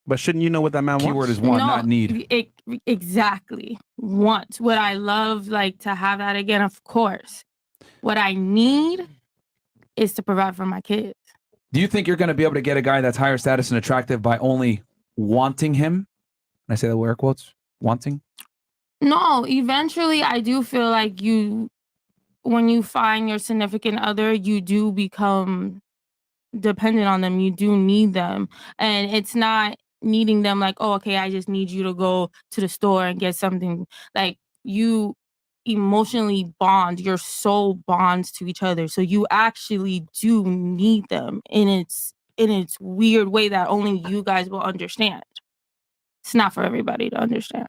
But shouldn't you know what that man wants? Keyword is want, No, not need. Exactly. Want. Would I love like to have that again? Of course. What I need is to provide for my kids. Do you think you're going to be able to get a guy that's higher status and attractive by only wanting him? Can I say that with air quotes? Wanting? No, eventually I do feel like when you find your significant other, you do become dependent on them. You do need them. And it's not needing them like, oh, okay, I just need you to go to the store and get something. Like, you emotionally bond, your soul bonds to each other. So you actually do need them in its weird way that only you guys will understand. It's not for everybody to understand.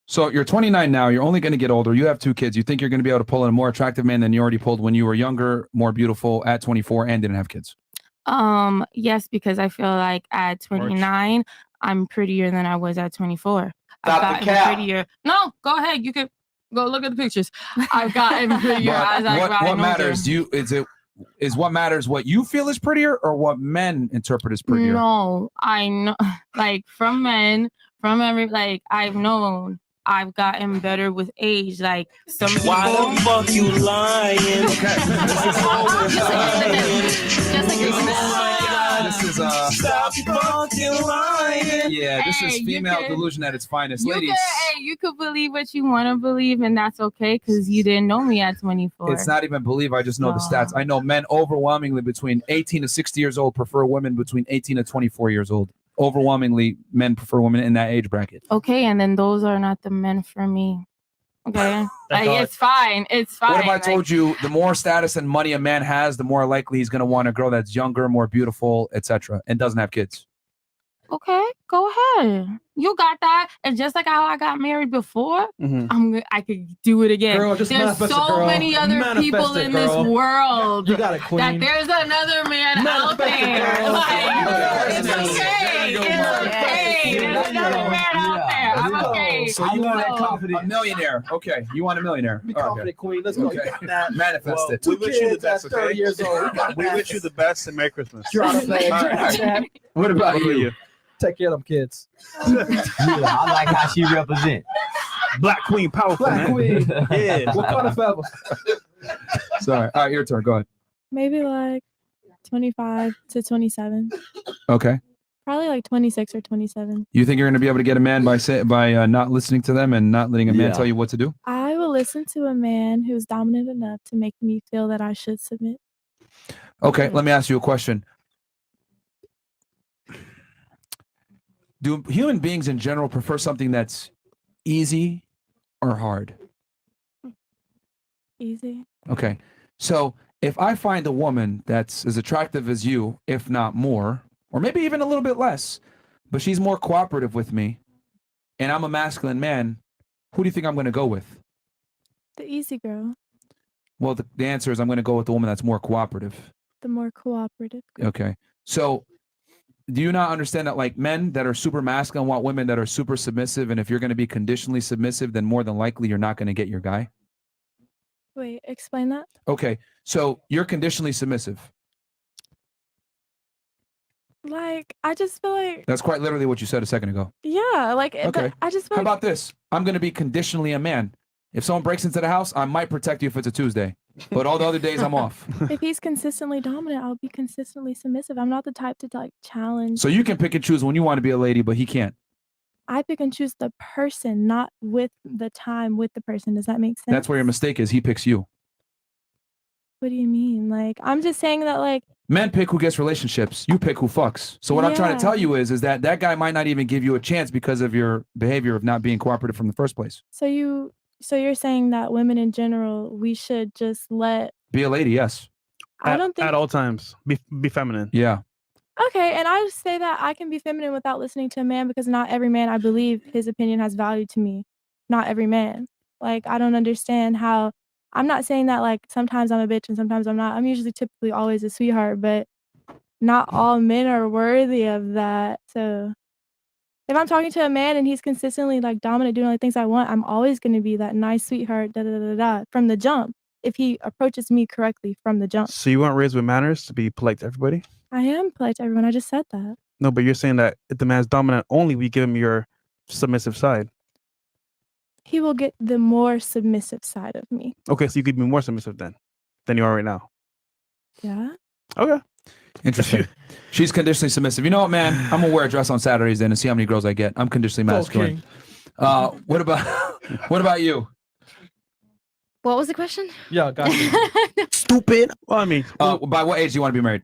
So you're 29 now. You're only going to get older. You have 2 kids. You think you're going to be able to pull in a more attractive man than you already pulled when you were younger, more beautiful at 24 and didn't have kids? Yes, because I feel like at 29, I'm prettier than I was at 24. I've gotten prettier. No, go ahead. You could go look at the pictures. I've gotten prettier as I've gotten what matters? Is what matters what you feel is prettier or what men interpret as prettier? No, I know, like from men, I've known I've gotten better with age. Like some people. Why the fuck you lying? This is Stop fucking lying. Yeah, this is female delusion at its finest, ladies. You could believe what you want to believe, and that's okay because you didn't know me at 24. It's not even believe. I just know the stats. I know men overwhelmingly between 18 to 60 years old prefer women between 18 to 24 years old. Overwhelmingly, men prefer women in that age bracket. Okay, and then those are not the men for me. Okay, like it's fine. It's fine. What if I told you the more status and money a man has, the more likely he's going to want a girl that's younger, more beautiful, etc., and doesn't have kids? Okay, go ahead. You got that. And just like how I got married before, I could do it again. Girl, just there's so many other people in this world you got it, queen. that there's another man out there. Like, it's okay. It's okay. There's another man out there. I'm okay. So you want a millionaire. Okay. You want a millionaire. Be confident, queen. Let's go. Okay. Manifest it. We wish you the best, okay? 30 years old. We wish you the best and Merry Christmas. What about you? Take care of them kids. I like how she represents. Black queen, powerful. Black queen. Yeah. What kind of feather? Sorry. All right, your turn. Go ahead. Maybe like 25 to 27. Okay. Probably like 26 or 27. You think you're going to be able to get a man by not listening to them and not letting a man tell you what to do? I will listen to a man who's dominant enough to make me feel that I should submit. Okay, let me ask you a question. Do human beings in general prefer something that's easy or hard? Easy. Okay. So if I find a woman that's as attractive as you, if not more, or maybe even a little bit less, but she's more cooperative with me, and I'm a masculine man, who do you think I'm going to go with? The easy girl. Well, the answer is I'm going to go with the woman that's more cooperative. The more cooperative girl. Okay. So do you not understand that like men that are super masculine want women that are super submissive, and if you're going to be conditionally submissive, then more than likely you're not going to get your guy? Wait, explain that. Okay. So you're conditionally submissive. Like, I just feel like... That's quite literally what you said a second ago. Yeah, like, okay. I just feel How about this? I'm going to be conditionally a man. If someone breaks into the house, I might protect you if it's a Tuesday. But all the other days, I'm off. If he's consistently dominant, I'll be consistently submissive. I'm not the type to, like, challenge. So you can pick and choose when you want to be a lady, but he can't. I pick and choose the person, not with the time with the person. Does that make sense? That's where your mistake is. He picks you. What do you mean? Like, I'm just saying that, like... Men pick who gets relationships. You pick who fucks. So what I'm trying to tell you is that that guy might not even give you a chance because of your behavior of not being cooperative from the first place. So you're saying that women in general, we should just be a lady, yes. I don't think... At all times. Be feminine. Yeah. Okay, and I say that I can be feminine without listening to a man because not every man, I believe, his opinion has value to me. Not every man. Like, I don't understand how... I'm not saying that, like, sometimes I'm a bitch and sometimes I'm not. I'm usually typically always a sweetheart, but not all men are worthy of that. So if I'm talking to a man and he's consistently, like, dominant, doing all the things I want, I'm always going to be that nice sweetheart, from the jump, if he approaches me correctly from the jump. So you weren't raised with manners to be polite to everybody? I am polite to everyone. I just said that. No, but you're saying that if the man's dominant only, we give him your submissive side. He will get the more submissive side of me. Okay, so you could be more submissive then than you are right now. Yeah. Okay. Interesting. She's conditionally submissive. You know what, man? I'm gonna wear a dress on Saturdays then and see how many girls I get. I'm conditionally masculine. What about you? What was the question? Yeah, gotcha. Stupid. Well, I mean, By what age do you want to be married?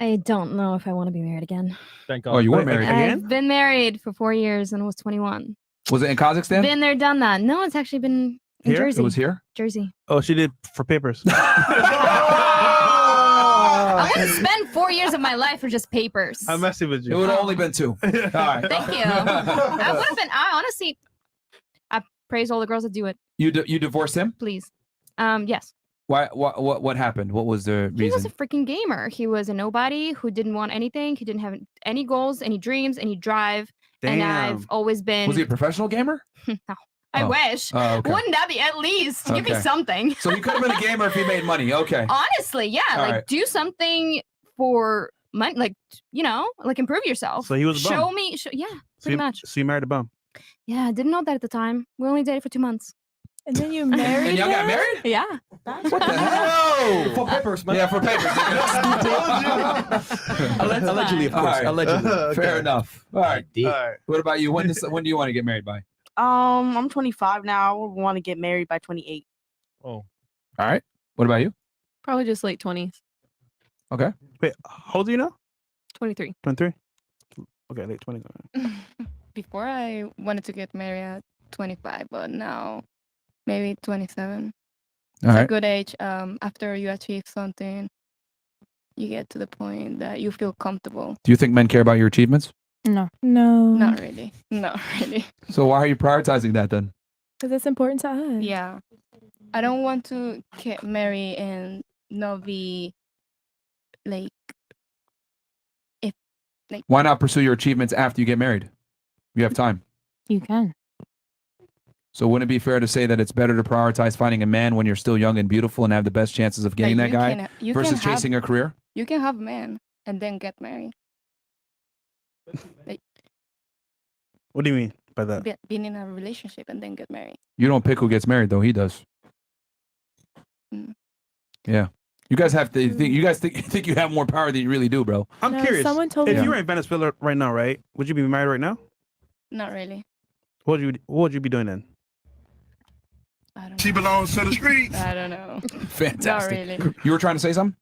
I don't know if I want to be married again. Thank God. Oh, you were Wait, married. again? I've been married for 4 years and I was 21. Was it in Kazakhstan? Been there, done that. No, it's actually been in Here? Jersey. It was here. Jersey. oh, she did for papers. I wouldn't spend 4 years of my life for just papers. I'm messing with It you. would have only been 2. All right. Thank you. I would have been. I honestly, I praise all the girls that do it. You divorced him? Please. Yes. Why? What happened? What was the He was reason? a freaking gamer. He was a nobody who didn't want anything. He didn't have any goals, any dreams, any drive. And I've always been. Was he a professional gamer? No. I wish. Oh, okay. Wouldn't that be at least? Give me Okay. something. So he could have been a gamer if he made money. Okay. Honestly, yeah. All like right. do something for money, like like improve yourself. So he was a bum. Show me, yeah, pretty much. So you married a bum. Yeah, I didn't know that at the time. We only dated for 2 months. And then you married And y'all got him? married? Yeah. What the hell? For papers, man. Yeah, for papers. Allegedly, of All course. right. Allegedly. Fair enough. All right. All right. What about you? When do you want to get married by? I'm 25 now. I want to get married by 28. Oh. All right. What about you? Probably just late 20s. Okay. Wait, how old are you now? 23. 23? Okay, late 20s. Before I wanted to get married at 25, but now maybe 27. All It's a right. good age. After you achieve something, you get to the point that you feel comfortable. Do you think men care about your achievements? No. No. Not really. Not really. So why are you prioritizing that then? Because it's important to us. Yeah. I don't want to get married and not be like Why not pursue your achievements after you get married? You have time. You can. So wouldn't it be fair to say that it's better to prioritize finding a man when you're still young and beautiful and have the best chances of getting that guy you versus can chasing a career? You can have a man and then get married. What do you mean by that? Being in a relationship and then get married. You don't pick who gets married though. He does. Mm. Yeah. You guys have to think. You guys think you have more power than you really do, bro. I'm No, curious. someone told If me- you were in Venezuela right now, right? Would you be married right now? Not really. What would you be doing then? I don't She belongs to the streets. I don't know. Fantastic. Not really. You were trying to say something?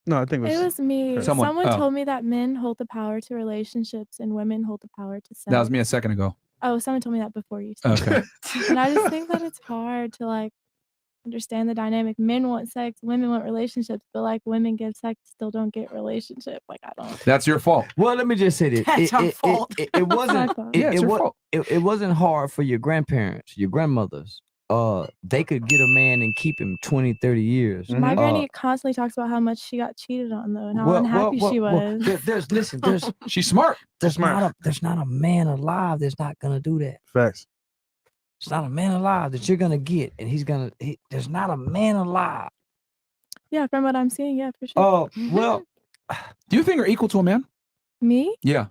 No, I think It was me. Someone- Someone oh. told me that men hold the power to relationships and women hold the power to sex. That was me a second ago. Oh, someone told me that before you said Okay. it. And I just think that it's hard to like understand the dynamic. Men want sex, women want relationships, but like women give sex, still don't get relationship. Like I don't. That's your fault. Well, let me just say this. That's our fault. It wasn't. my fault. Yeah, it's your fault. It wasn't hard for your grandparents, your grandmothers. They could get a man and keep him 20, 30 years. My granny constantly talks about how much she got cheated on though, and how Well, unhappy she was. There's She's smart. there's not a man alive that's not gonna do that. Facts. It's not a man alive that you're gonna get, and there's not a man alive. Yeah, from what I'm seeing, yeah, for sure. Oh well, Do you think you're equal to a man? Me? Yeah.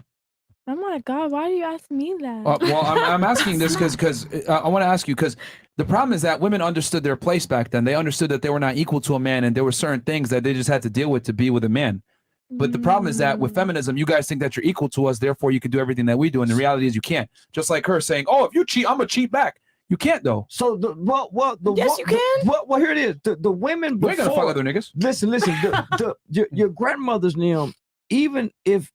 Oh my God, why do you ask me that? Well, I'm asking this because I want to ask you because the problem is that women understood their place back then. They understood that they were not equal to a man, and there were certain things that they just had to deal with to be with a man. But the problem is that with feminism, you guys think that you're equal to us, therefore you can do everything that we do, and the reality is you can't. Just like her saying, "Oh, if you cheat, I'm gonna cheat back." You can't though. so Yes, you can. Well, here it is. The women You ain't gonna fuck before. other niggas. Listen. Your grandmother's name. Even if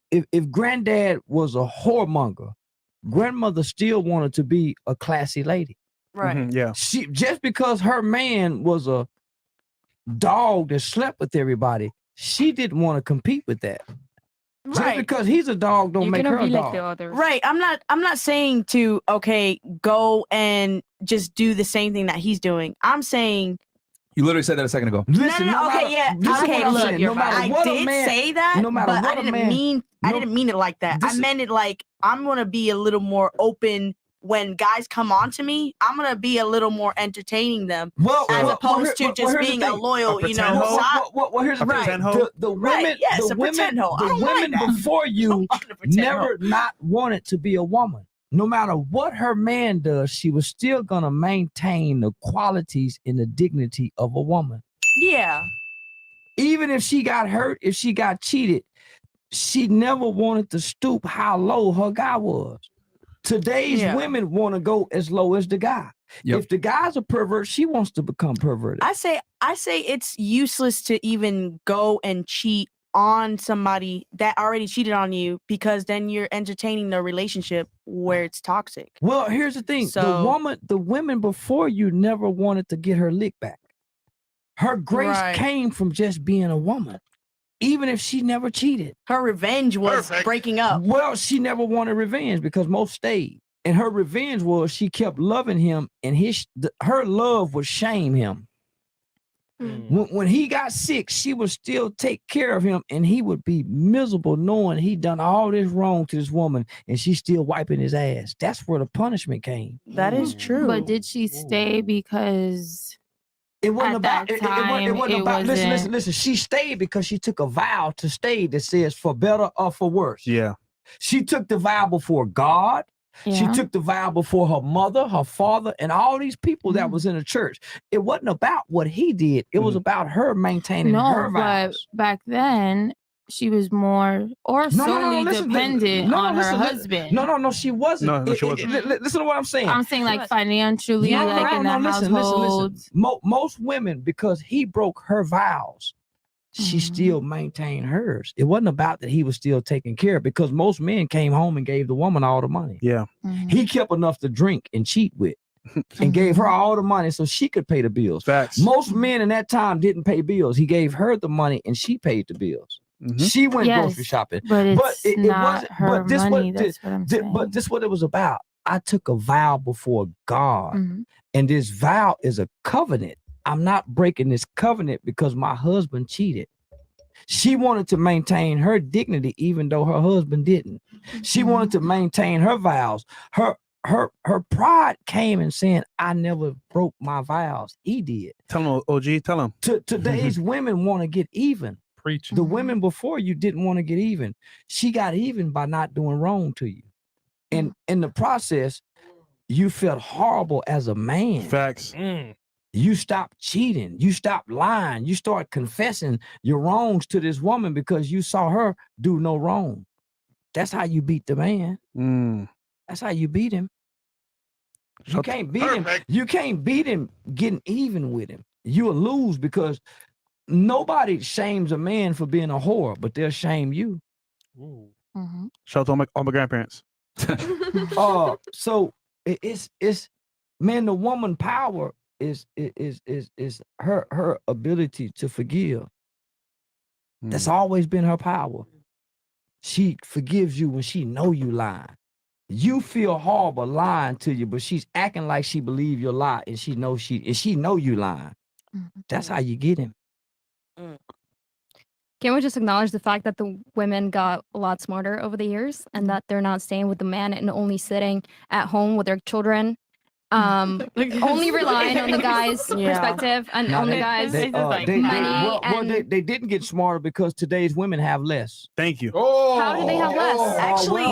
granddad was a whoremonger, grandmother still wanted to be a classy lady. Right. Mhm, yeah. She just because her man was a dog that slept with everybody, she didn't want to compete with that. Just Right. because he's a dog don't You make her cannot a be dog. like the others. Right. I'm not saying to go and just do the same thing that he's doing. I'm saying You literally said that a second ago. Listen, no, okay, yeah. listen Okay, what I'm look, saying. No matter I what a did man, say that, no matter but what I a didn't man- mean no- I didn't mean it like that. I this is- meant it like I'm gonna be a little more open when guys come on to me, I'm gonna be a little more entertaining them Well, as well, opposed to well, just here's the being a thing. loyal, A you pretend know, hoe? side. Well, here's the Right. thing. hoe? The women, Right, yes, the a pretend hoe. I the don't mind women that. before you I'm a pretend hoe. never not wanted to be a woman. No matter what her man does, she was still gonna maintain the qualities and the dignity of a woman. Yeah. Even if she got hurt, if she got cheated, she never wanted to stoop how low her guy was. Today's Yeah. women want to go as low as the guy. Yep. If the guy's a pervert, she wants to become perverted. I say it's useless to even go and cheat on somebody that already cheated on you, because then you're entertaining the relationship where it's toxic. Well, here's the thing. So- the women before you never wanted to get her lick back. Her grace Right. came from just being a woman, even if she never cheated. Her revenge was breaking up. Well, she never wanted revenge because most stayed. And her revenge was she kept loving him, and her love would shame him. When he got sick, she would still take care of him, and he would be miserable knowing he done all this wrong to this woman, and she's still wiping his ass. That's where the punishment came. That is true. But did she stay because It wasn't at about. that It time, wasn't it about. Listen. wasn't- She stayed because she took a vow to stay that says for better or for worse. Yeah. She took the vow before God. She Yeah. took the vow before her mother, her father, and all these people that was in the church. It wasn't about what he did. It was about her maintaining her No, but vows. back then she was more or solely listen, dependent on her husband. No, she wasn't. No, she wasn't. Listen to what I'm saying. I'm saying like financially, No, like in the household. Listen. Most women, because he broke her vows, she still maintained hers. It wasn't about that he was still taking care of, because most men came home and gave the woman all the money. Yeah. He kept enough to drink and cheat with and gave her all the money so she could pay the bills. Facts. Most men in that time didn't pay bills. He gave her the money and she paid the bills. She went grocery shopping. But it's it not wasn't- her but this money. what- That's what I'm saying. But this what it was about. I took a vow before God, and this vow is a covenant. I'm not breaking this covenant because my husband cheated. She wanted to maintain her dignity even though her husband didn't. She wanted to maintain her vows. Her pride came in saying, I never broke my vows. He did. Tell him, OG, tell him. Today's women want to get even. Preach. The women before you didn't want to get even. She got even by not doing wrong to you. And in the process, you felt horrible as a man. Facts. You stopped cheating. You stopped lying. You start confessing your wrongs to this woman because you saw her do no wrong. That's how you beat the man. That's how you beat him. You can't beat him. You can't beat him getting even with him. You'll lose because nobody shames a man for being a whore, but they'll shame you. Shout out to all my grandparents. So it's man, the woman power is her ability to forgive. That's always been her power. She forgives you when she know you lying. You feel horrible lying to you, but she's acting like she believe your lie, and she know you lying. That's how you get him. Can't we just acknowledge the fact that the women got a lot smarter over the years and that they're not staying with the man and only sitting at home with their children, only relying on the guy's perspective and on the guy's money? They didn't get smarter because today's women have less. Thank you. How do they have less? Actually,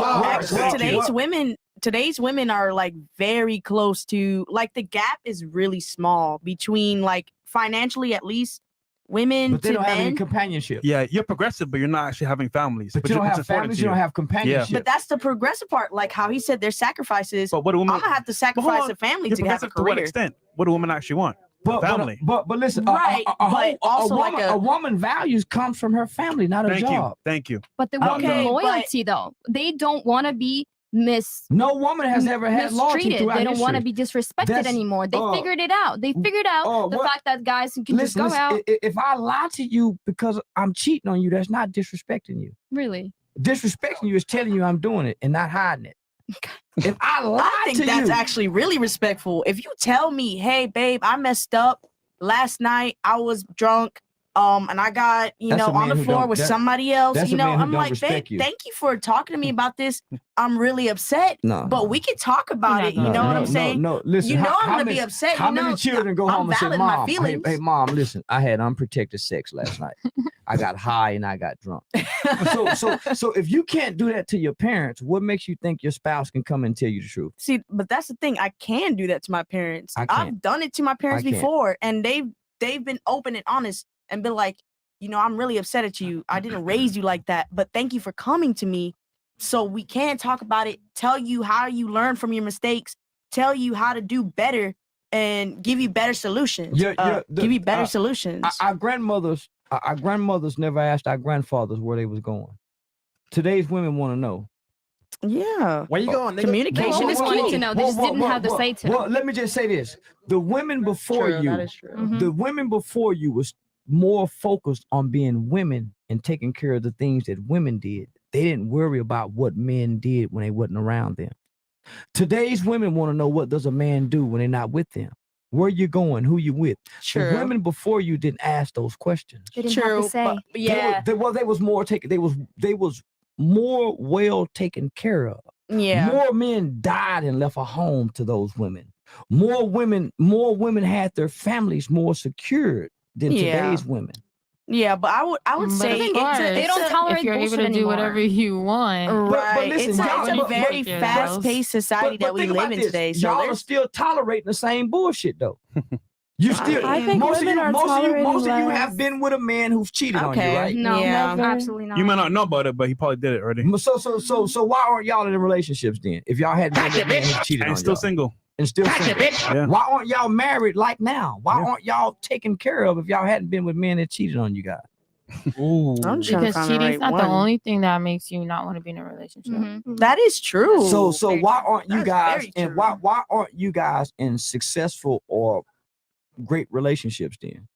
today's women are like very close to, like, the gap is really small between, like, financially at least, women But they to don't have any men. companionship. Yeah, you're progressive, but you're not actually having families. But you don't it's have important families, to you don't have companionship. But that's the progressive part. Like how he said, there's sacrifices. But what do women? I'm gonna have to But hold sacrifice on, a family you're to have a progressive to what career. extent? What do women actually want? Family. But listen, Right, but also like a woman values comes from her family, not a Thank job. you. Thank you. But they want Okay, the but- loyalty, though. They don't want to be No woman has ever had loyalty mistreated. throughout They don't want to history. be disrespected That's- anymore. They figured it out. They figured out the what- fact that guys can just Listen, go out. if I lie to you because I'm cheating on you, that's not disrespecting you. Really? Disrespecting you is telling you I'm doing it and not hiding it. If I lie I think to that's you, actually really respectful. If you tell me, hey babe, I messed up last night, I was drunk, and I got, you That's know, a man on the who floor don't- with that- somebody else, that's you a know, man who I'm don't like, respect you. thank you for talking to me about this. I'm really upset, No, but we could talk about it. You know what I'm saying? No, listen. You know how, I'm how gonna many, be upset. How you know, many children go I'm home and say, valid in my "Mom, hey, feelings. hey, mom, listen, I had unprotected sex last night. I got high and I got drunk." So if you can't do that to your parents, what makes you think your spouse can come and tell you the truth? See, but that's the thing. I can do that to my parents. I can't. I've done it to my parents I can't. before, and they've been open and honest and been like, you know, I'm really upset at you. I didn't raise you like that, but thank you for coming to me, so we can talk about it. Tell you how you learn from your mistakes. Tell you how to do better and give you better solutions. Give you better solutions. Our grandmothers never asked our grandfathers where they was going. Today's women want to know. Yeah. Where you going, nigga? Communication is wanted key. to know. They just didn't have the say to. Well, let me just say this: the women before True, you, that is true. Mhm. the women before you was more focused on being women and taking care of the things that women did. They didn't worry about what men did when they wasn't around them. Today's women want to know, what does a man do when they're not with them? Where you going? Who you with? True. The women before you didn't ask those questions. They didn't have to say. But yeah. They was more taken. They was more well taken care of. Yeah. More men died and left a home to those women. More women had their families more secured than Yeah. today's women. Yeah, but I would But say of it's course, They don't tolerate if you're able bullshit to do anymore. whatever you want. right. listen, it's y'all- a but- very but- fast-paced society that we think live about in this. today. So Y'all are there's still tolerating the same bullshit though. You still I think most of women you are most of you tolerating have less. been with a man who's cheated on you, Okay. right? No, Yeah. Never. absolutely not. You might not know about it, but he probably did it already. So why aren't y'all in relationships then? If y'all hadn't been with a man who cheated on And still y'all single. and still single, Yeah. why aren't y'all married like now? Why Yeah. aren't y'all taken care of if y'all hadn't been with men that cheated on you guys? Ooh. I'm trying to Because find the cheating's right not the one. only thing that makes you not want to be in a relationship. Mhm. That is true. So Very why true. aren't you That's guys very and true. why aren't you guys in successful or great relationships then?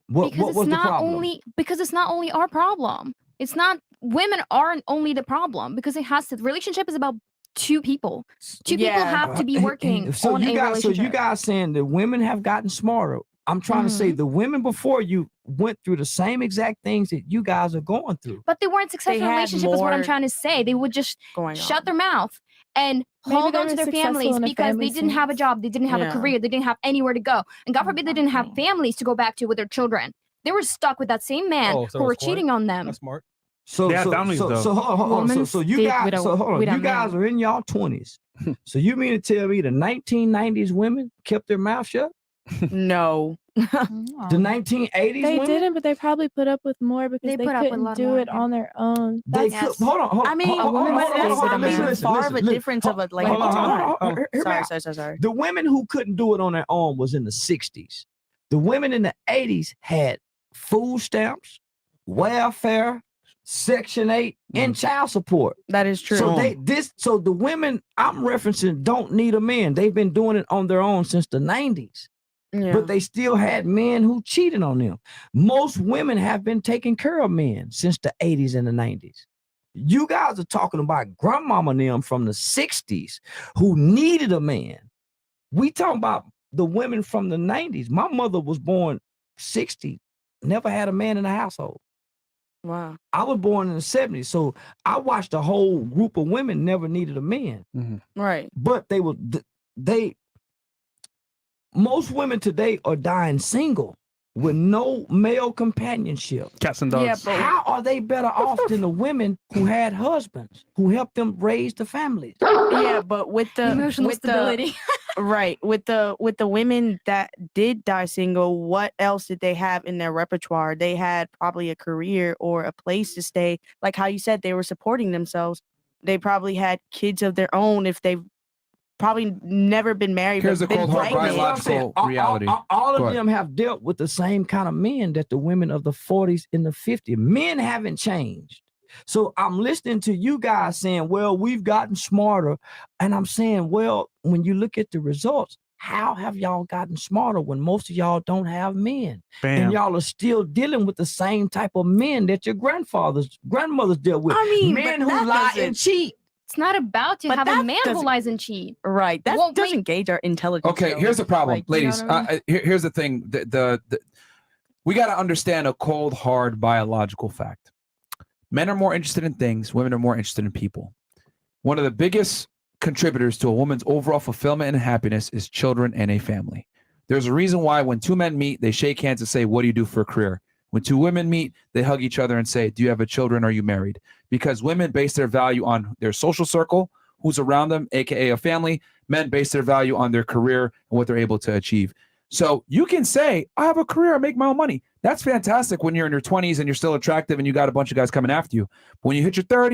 What Because was it's the not problem? it's not only our problem. It's not women aren't only the problem, because it has to. Relationship is about two people. Two people Yeah. have to be working So on you a guys, relationship. so you guys saying that women have gotten smarter. I'm trying to say the women before you went through the same exact things that you guys are going through. But they weren't successful had relationships, is what I'm more trying to say. They would just Going shut on. their mouth and Maybe hold they on to were their successful families in a because family they didn't have a sense. job, they didn't have Yeah. a career, they didn't have anywhere to go. And God forbid they didn't have families to go back to with their children. They were stuck with that same man Oh, so who were that's smart. cheating on them. That's smart. So They have families, though. hold on. So Women's you stayed guys, with a- so hold on. with a You guys man. are in y'all 20s. So you mean to tell me the 1990s women kept their mouth shut? No. The 1980s They women? didn't, but they probably put up with more because They they put up with a couldn't lot do more, it yeah. on their own. They That's- could, hold on. I mean, a woman but stays that's with a not man. even far of a difference of a like. Hold on. time. Hear me out. Sorry. The women who couldn't do it on their own was in the 60s. The women in the 80s had food stamps, welfare, Section 8, and child support. That is true. So the women I'm referencing don't need a man. They've been doing it on their own since the 90s. Yeah. But they still had men who cheated on them. Most women have been taking care of men since the 80s and the 90s. You guys are talking about grandmama and them from the 60s who needed a man. We talking about the women from the 90s. My mother was born 60, never had a man in the household. Wow. I was born in the 70s, so I watched a whole group of women never needed a man. Right. But most women today are dying single with no male companionship. Cats and dogs. Yeah, but How are they better off than the women who had husbands who helped them raise the families? yeah, but with the Emotional with stability. right with the women that did die single, what else did they have in their repertoire? They had probably a career or a place to stay. Like how you said, they were supporting themselves. They probably had kids of their own if they've probably never been married. Here's but the been cold hard pregnant. biological reality. All Go of ahead. them have dealt with the same kind of men that the women of the 40s and the 50s. Men haven't changed. So I'm listening to you guys saying, well, we've gotten smarter. And I'm saying, well, when you look at the results, how have y'all gotten smarter when most of y'all don't have men? Bam. And y'all are still dealing with the same type of men that your grandmothers dealt with. I mean, men but who that lie doesn't- and cheat. It's not about to But have a that man who doesn't- lies and cheat. Right. That Well, doesn't wait. gauge our intelligence. Okay, though. here's the problem, Like, you know ladies. what I mean? Here's the thing. we got to understand a cold, hard biological fact. Men are more interested in things. Women are more interested in people. One of the biggest contributors to a woman's overall fulfillment and happiness is children and a family. There's a reason why when two men meet, they shake hands and say, what do you do for a career? When two women meet, they hug each other and say, do you have a children? Are you married? Because women base their value on their social circle, who's around them, aka a family. Men base their value on their career and what they're able to achieve. So you can say, I have a career, I make my own money. That's fantastic when you're in your 20s and you're still attractive and you got a bunch of guys coming after you. But when you hit your 30s,